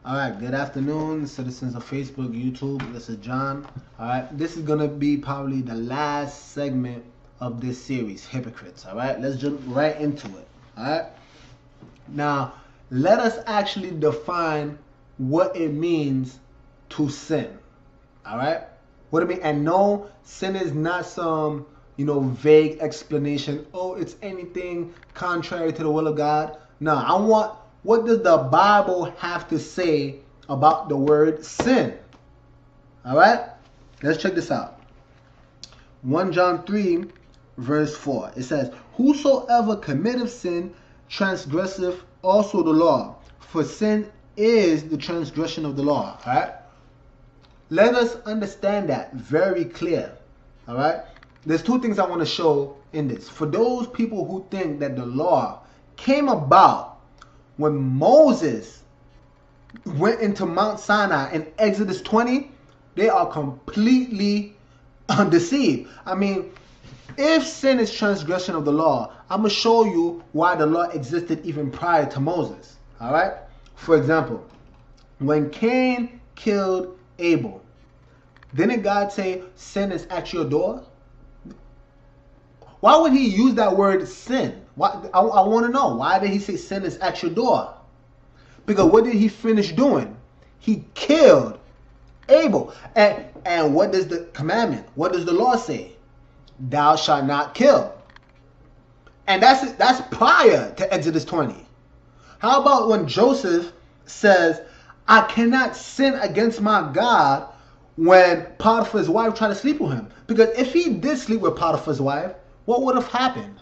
All right, good afternoon, citizens of Facebook, YouTube. This is John. All right, this is gonna be probably the last segment of this series, Hypocrites. All right, let's jump right into it. All right, now let us actually define what it means to sin. All right, what it mean? And no, sin is not some vague explanation. Oh, it's anything contrary to the will of God. No, I want, what does the Bible have to say about the word sin? All right, let's check this out. 1 John 3 verse 4. It says, whosoever committeth sin transgresseth also the law, for sin is the transgression of the law. All right, let us understand that very clear. All right, there's two things I want to show in this. For those people who think that the law came about when Moses went into Mount Sinai in Exodus 20, they are completely undeceived. I mean, if sin is transgression of the law, I'm going to show you why the law existed even prior to Moses. All right? For example, when Cain killed Abel, didn't God say sin is at your door? Why would he use that word sin? Why, I want to know. Why did he say sin is at your door? Because what did he finish doing? He killed Abel. And what does the commandment? What does the law say? Thou shalt not kill. And that's prior to Exodus 20. How about when Joseph says, I cannot sin against my God, when Potiphar's wife tried to sleep with him? Because if he did sleep with Potiphar's wife, what would have happened?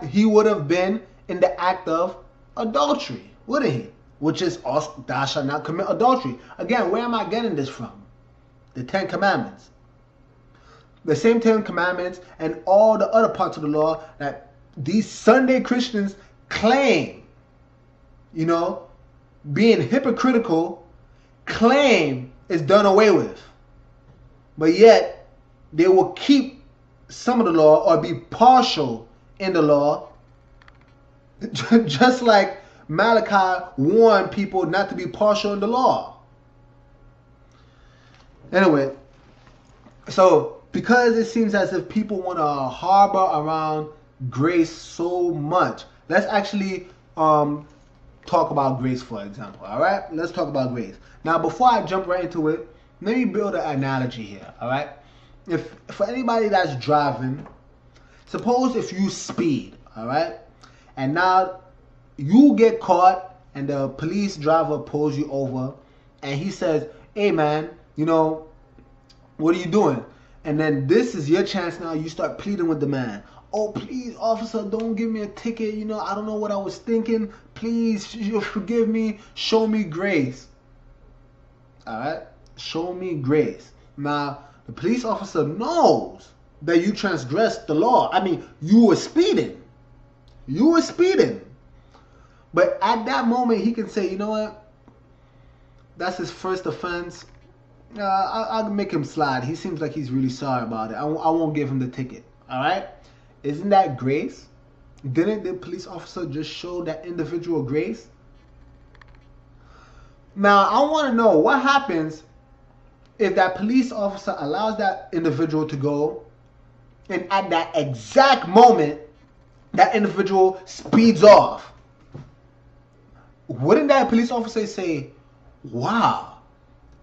He would have been in the act of adultery, wouldn't he? Which is also, thou shalt not commit adultery. Again, where am I getting this from? The 10 Commandments. The same 10 Commandments and all the other parts of the law that these Sunday Christians claim, being hypocritical, claim is done away with. But yet, they will keep some of the law or be partial in the law, just like Malachi warned people not to be partial in the law. Anyway, so because it seems as if people want to harbor around grace so much, let's actually talk about grace, for example. All right, let's talk about grace. Now, before I jump right into it, let me build an analogy here. All right, if for anybody that's driving, suppose if you speed, all right, and now you get caught and the police driver pulls you over and he says, hey man, what are you doing? And then this is your chance now. You start pleading with the man. Oh, please, officer, don't give me a ticket. I don't know what I was thinking. Please, forgive me. Show me grace. All right? Show me grace. Now, the police officer knows that you transgressed the law. I mean, you were speeding. You were speeding. But at that moment, he can say, you know what? That's his first offense. I'll make him slide. He seems like he's really sorry about it. I won't give him the ticket. All right? Isn't that grace? Didn't the police officer just show that individual grace? Now, I want to know what happens if that police officer allows that individual to go, and at that exact moment, that individual speeds off. Wouldn't that police officer say, wow,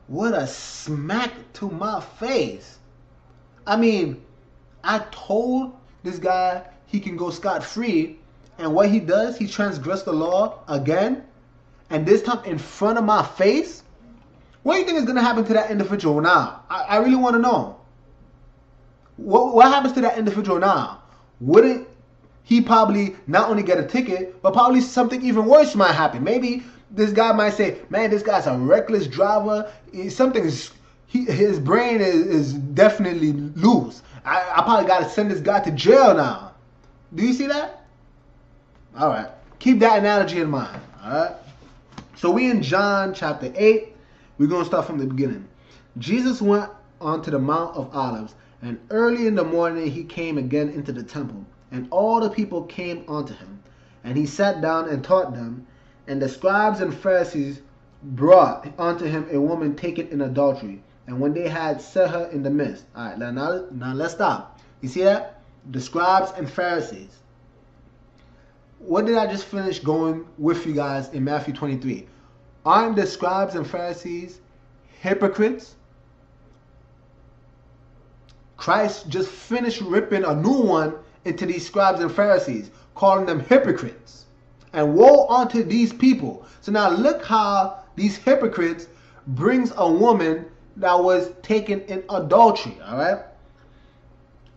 what a smack to my face? I mean, I told this guy he can go scot-free, and what he does, he transgressed the law again, and this time in front of my face? What do you think is going to happen to that individual now? I really want to know. What happens to that individual now? Wouldn't he probably not only get a ticket, but probably something even worse might happen? Maybe this guy might say, man, this guy's a reckless driver. His brain is definitely loose. I probably got to send this guy to jail now. Do you see that? All right. Keep that analogy in mind. All right. So we in John chapter 8. We're going to start from the beginning. Jesus went onto the Mount of Olives, and early in the morning he came again into the temple, and all the people came unto him. And he sat down and taught them. And the scribes and Pharisees brought unto him a woman taken in adultery. And when they had set her in the midst. All right, now let's stop. You see that? The scribes and Pharisees. What did I just finish going with you guys in Matthew 23? Aren't the scribes and Pharisees hypocrites? Christ just finished ripping a new one into these scribes and Pharisees, calling them hypocrites. And woe unto these people. So now look how these hypocrites brings a woman that was taken in adultery. All right.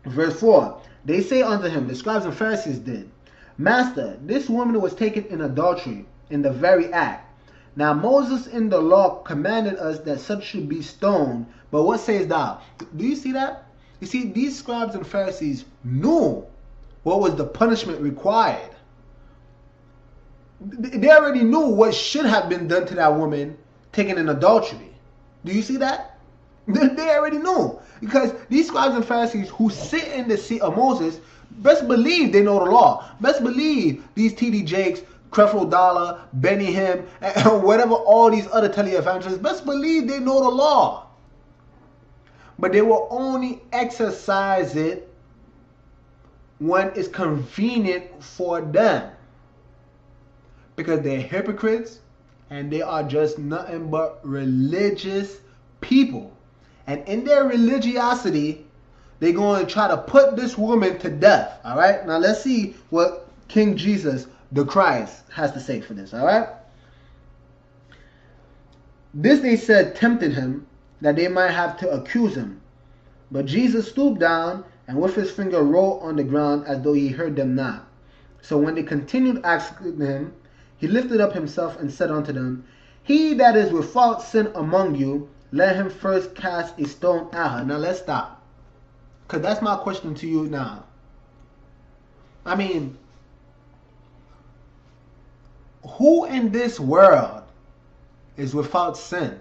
Verse 4. They say unto him, the scribes and Pharisees did, Master, this woman was taken in adultery in the very act. Now Moses in the law commanded us that such should be stoned. But what says thou? Do you see that? You see, these scribes and Pharisees knew what was the punishment required. They already knew what should have been done to that woman taken in adultery. Do you see that? They already knew. Because these scribes and Pharisees who sit in the seat of Moses, best believe they know the law. Best believe these T.D. Jakes, Creflo Dollar, Benny Hinn, and whatever all these other televangelists, best believe they know the law. But they will only exercise it when it's convenient for them. Because they're hypocrites and they are just nothing but religious people. And in their religiosity, they're going to try to put this woman to death. All right? Now let's see what King Jesus, the Christ, has to say for this. All right? This they said tempted him, that they might have to accuse him. But Jesus stooped down and with his finger wrote on the ground as though he heard them not. So when they continued asking him, he lifted up himself and said unto them, He that is without sin among you, let him first cast a stone at her. Now let's stop. Because that's my question to you now. I mean, who in this world is without sin?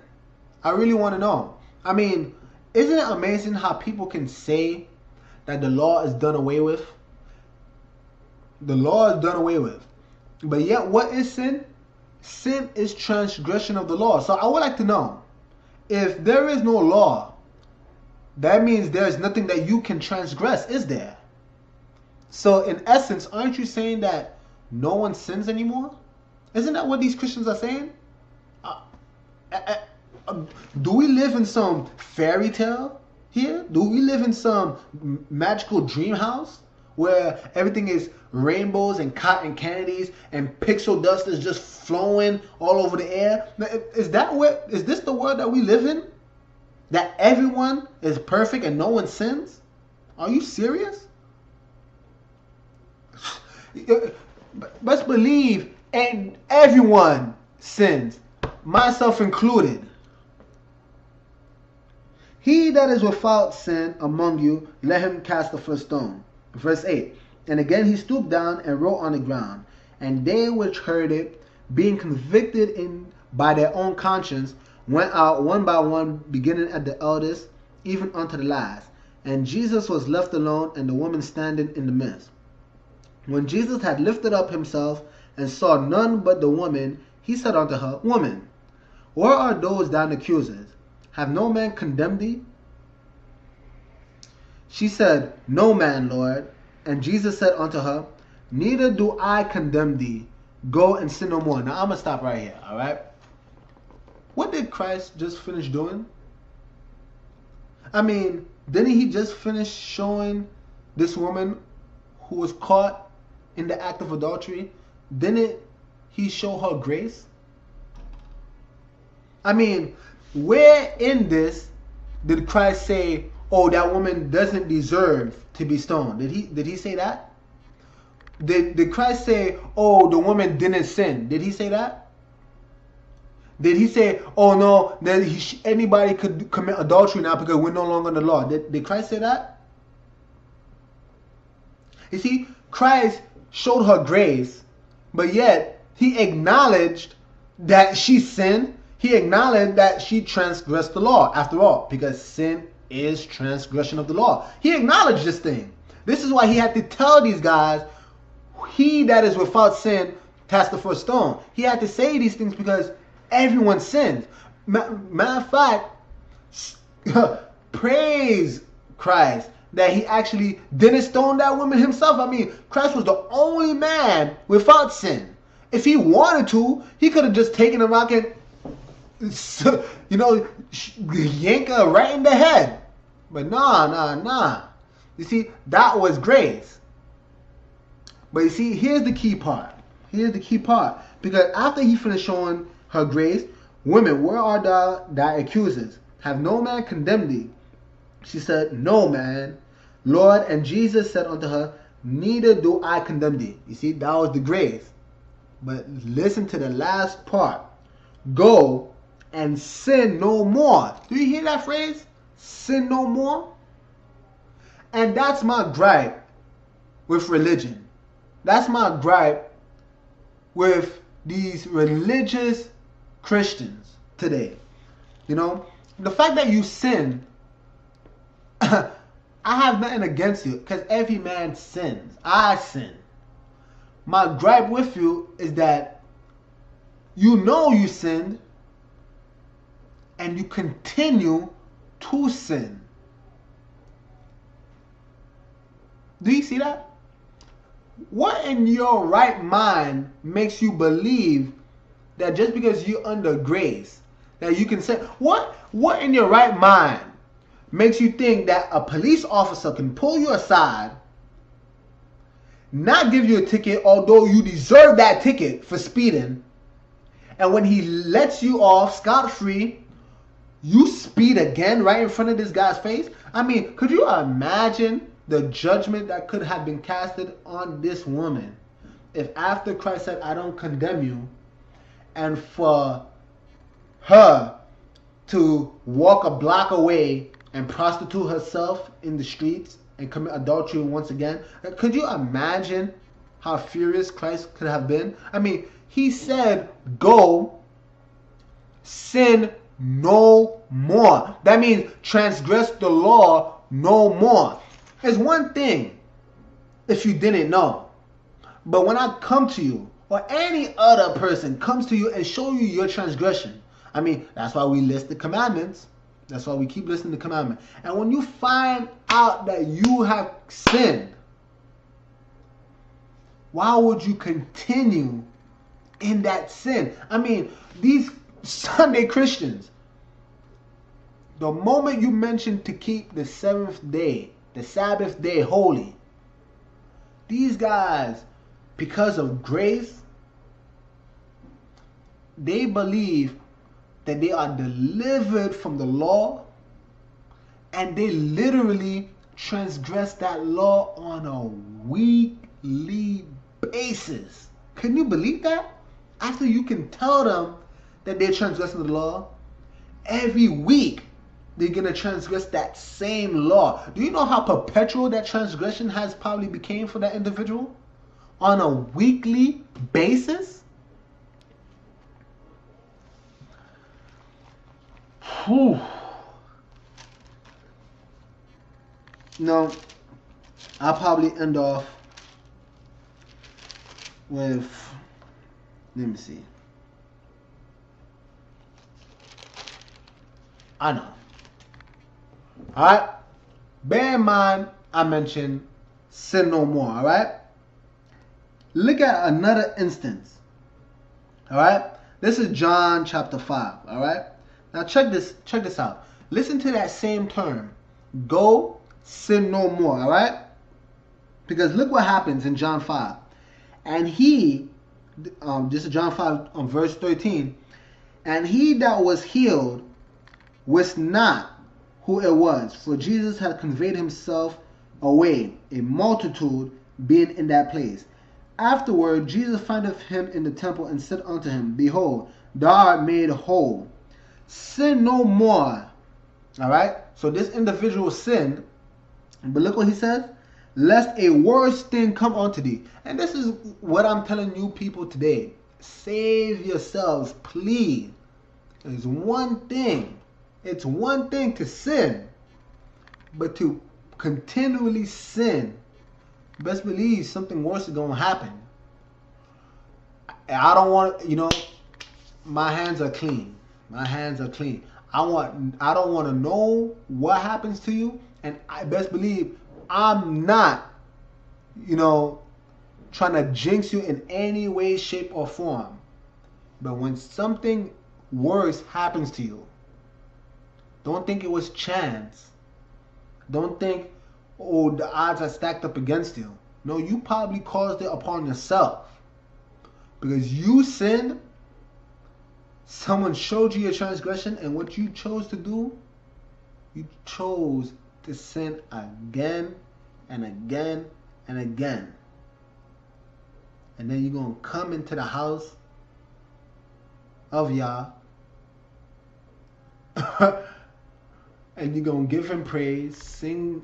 I really want to know. I mean, isn't it amazing how people can say that the law is done away with? The law is done away with. But yet, what is sin? Sin is transgression of the law. So I would like to know, if there is no law, that means there is nothing that you can transgress, is there? So in essence, aren't you saying that no one sins anymore? Isn't that what these Christians are saying? Do we live in some fairy tale here? Do we live in some magical dream house where everything is rainbows and cotton candies and pixel dust is just flowing all over the air? Is this the world that we live in? That everyone is perfect and no one sins? Are you serious? Best believe, and everyone sins, myself included. He that is without sin among you, let him cast the first stone. Verse 8. And again he stooped down and wrote on the ground. And they which heard it, being convicted by their own conscience, went out one by one, beginning at the eldest, even unto the last. And Jesus was left alone, and the woman standing in the midst. When Jesus had lifted up himself, and saw none but the woman, he said unto her, Woman, where are those thine accusers? Have no man condemned thee? She said, No man, Lord. And Jesus said unto her, Neither do I condemn thee. Go and sin no more. Now I'm going to stop right here, all right? What did Christ just finish doing? I mean, didn't he just finish showing this woman who was caught in the act of adultery? Didn't he show her grace? I mean, where in this did Christ say, oh, that woman doesn't deserve to be stoned? Did he say that? Did Christ say, oh, the woman didn't sin? Did he say that? Did he say, oh no, that anybody could commit adultery now because we're no longer under the law? Did Christ say that? You see, Christ showed her grace, but yet he acknowledged that she sinned. He acknowledged that she transgressed the law, after all, because sin is transgression of the law. He acknowledged this thing. This is why he had to tell these guys, he that is without sin cast the first stone. He had to say these things because everyone sins. Matter of fact, praise Christ that he actually didn't stone that woman himself. I mean, Christ was the only man without sin. If he wanted to, he could have just taken a rock and, yank her right in the head. But nah. You see, that was grace. But you see, here's the key part. Because after he finished showing her grace, women, where are thy accusers? Have no man condemned thee? She said, no man, Lord. And Jesus said unto her, neither do I condemn thee. You see, that was the grace. But listen to the last part. Go and sin no more. Do you hear that phrase? Sin no more. And that's my gripe with religion. That's my gripe with these religious Christians today. You know, the fact that you sin, I have nothing against you, because every man sins. I sin. My gripe with you is that you know you sinned and you continue to sin. Do you see that? What in your right mind makes you believe that just because you're under grace that you can sin? What in your right mind makes you think that a police officer can pull you aside, not give you a ticket, although you deserve that ticket for speeding, and when he lets you off scot-free, you speed again right in front of this guy's face? I mean, could you imagine the judgment that could have been casted on this woman if after Christ said, I don't condemn you, and for her to walk a block away and prostitute herself in the streets and commit adultery once again? Could you imagine how furious Christ could have been? I mean, he said, go, sin no more. That means transgress the law no more. It's one thing if you didn't know. But when I come to you, or any other person comes to you and show you your transgression, I mean, that's why we list the commandments. That's why we keep listening to commandments. And when you find out that you have sinned, why would you continue in that sin? I mean, these Sunday Christians, the moment you mention to keep the seventh day, the Sabbath day holy, these guys, because of grace, they believe that they are delivered from the law, and they literally transgress that law on a weekly basis. Can you believe that? After you can tell them that they're transgressing the law, every week they're going to transgress that same law. Do you know how perpetual that transgression has probably became for that individual? On a weekly basis? Whew. No, I'll probably end off with, let me see. I know. Alright? Bear in mind, I mentioned sin no more. Alright? Look at another instance. Alright? This is John chapter 5. Alright? Now check this out. Listen to that same term. Go, sin no more. Alright? Because look what happens in John 5. And he, this is John 5 verse 13. And he that was healed wist not who it was, for Jesus had conveyed himself away, a multitude being in that place. Afterward, Jesus findeth him in the temple and said unto him, Behold, thou art made whole. Sin no more. Alright? So this individual sinned, but look what he says. Lest a worse thing come unto thee. And this is what I'm telling you people today. Save yourselves, please. There's one thing. It's one thing to sin, but to continually sin, best believe something worse is going to happen. I don't want, my hands are clean. My hands are clean. I don't want to know what happens to you, and I best believe I'm not, trying to jinx you in any way, shape, or form. But when something worse happens to you, don't think it was chance. Don't think, oh, the odds are stacked up against you. No, you probably caused it upon yourself. Because you sinned, someone showed you your transgression, and what you chose to do, you chose to sin again and again and again. And then you're going to come into the house of Yah and you're going to give him praise, sing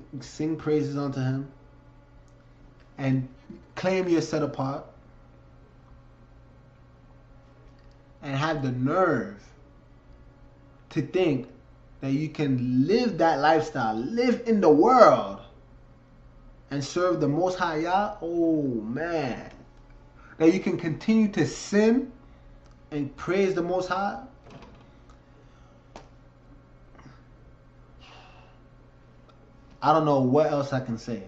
praises unto him, and claim you're set apart, and have the nerve to think that you can live that lifestyle, live in the world, and serve the Most High Yah. Oh man. That you can continue to sin and praise the Most High. I don't know what else I can say.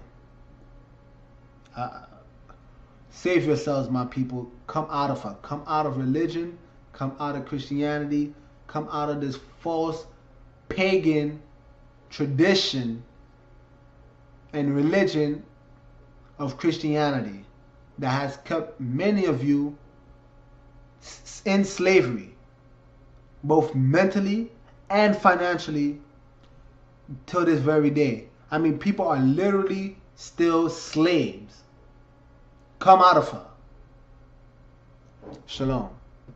Save yourselves, my people. Come out of her. Come out of religion. Come out of Christianity. Come out of this false pagan tradition and religion of Christianity that has kept many of you in slavery, both mentally and financially, till this very day. I mean, people are literally still slaves. Come out of her. Shalom.